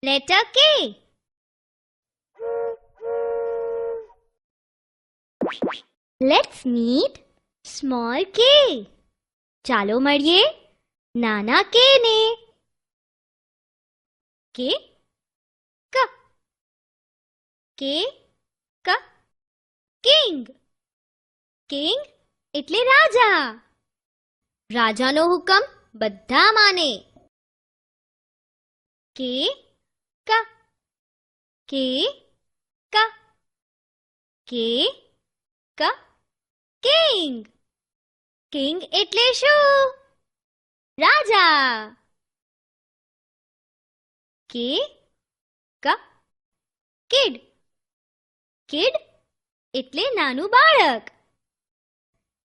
Letter K. Let's meet small k. ચાલો મળીએ નાના k ને. K ક K ક King. King એટલે રાજા. રાજાનો હુકમ બધા માને. K ક K ક K ક King. King એટલે શું? રાજા. K ક Kid. Kid એટલે નાનું બાળક.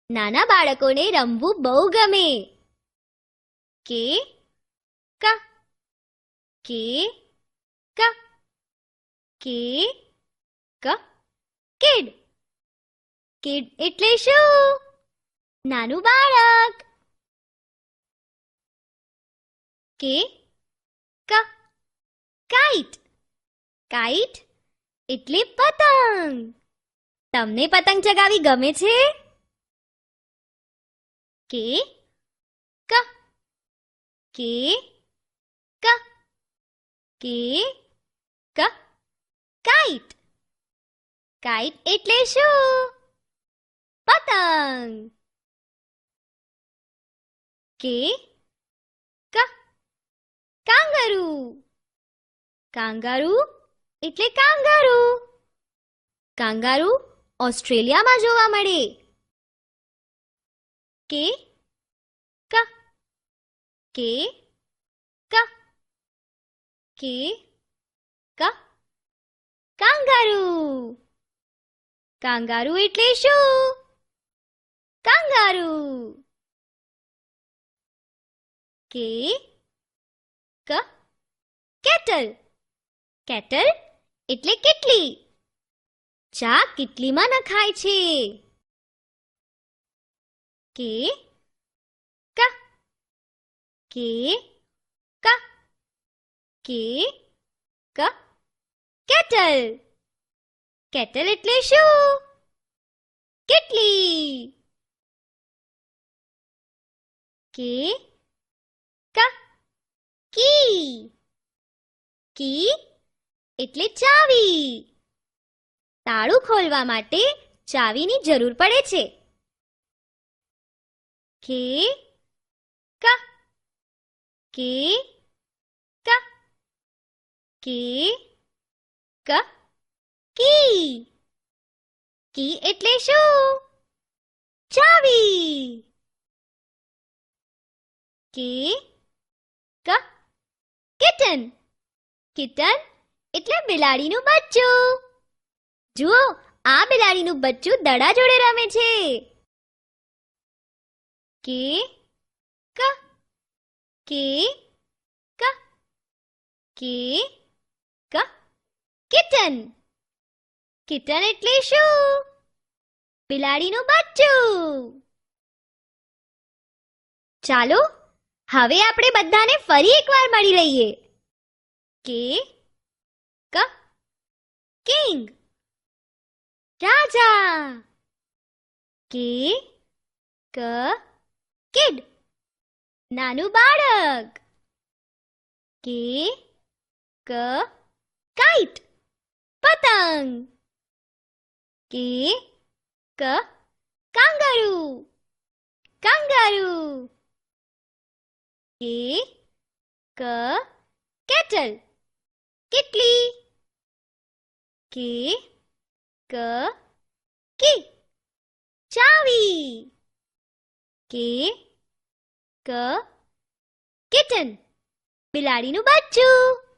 નાના બાળકોને રમવું બહુ ગમે. K ક K ક K ક Kid. Kid એટલે શું? નાનું બાળક. K ક Kite. Kite એટલે પતંગ. તમને પતંગ ચગાવી ગમે છે? K ક K ક K ક Kite. Kite એટલે શું? પતંગ. K ક કાંગારૂ. કાંગારૂ એટલે કાંગારૂ. કાંગારૂ ઓસ્ટ્રેલિયામાં જોવા મળે. K ક K ક K ક કાંગારૂ. કાંગારૂ એટલે શું? કાંગારૂ. K ક કેટલ. કેટલ એટલે કેટલી. ચા કેટલીમાં નખાય છે. K ક K ક K ક કેટલ. કેટલ એટલે શું? કેટલી. K ક કી. કી એટલે ચાવી. તાળું ખોલવા માટે ચાવીની જરૂર પડે છે. K ક K ક K ક કી. કી એટલે શું? ચાવી. K ક કિટન. કિટન એટલે બિલાડીનું બચ્ચું. જુઓ, આ બિલાડીનું બચ્ચું દડા જોડે રમે છે. K ક K ક K ક કિટન. કિટન એટલે શું? બિલાડીનું બચ્ચું. ચાલો હવે આપણે બધાને ફરી એકવાર મળી લઈએ. K ક કિંગ રાજા. K ક કિડ નાનું બાળક. K ક કાઇટ પતંગ. K ક કાંગારૂ. કાંગારૂ. K ક કેટલ કેટલી. K ક કી ચાવી. K ક કિટન બિલાડીનું બચ્ચું.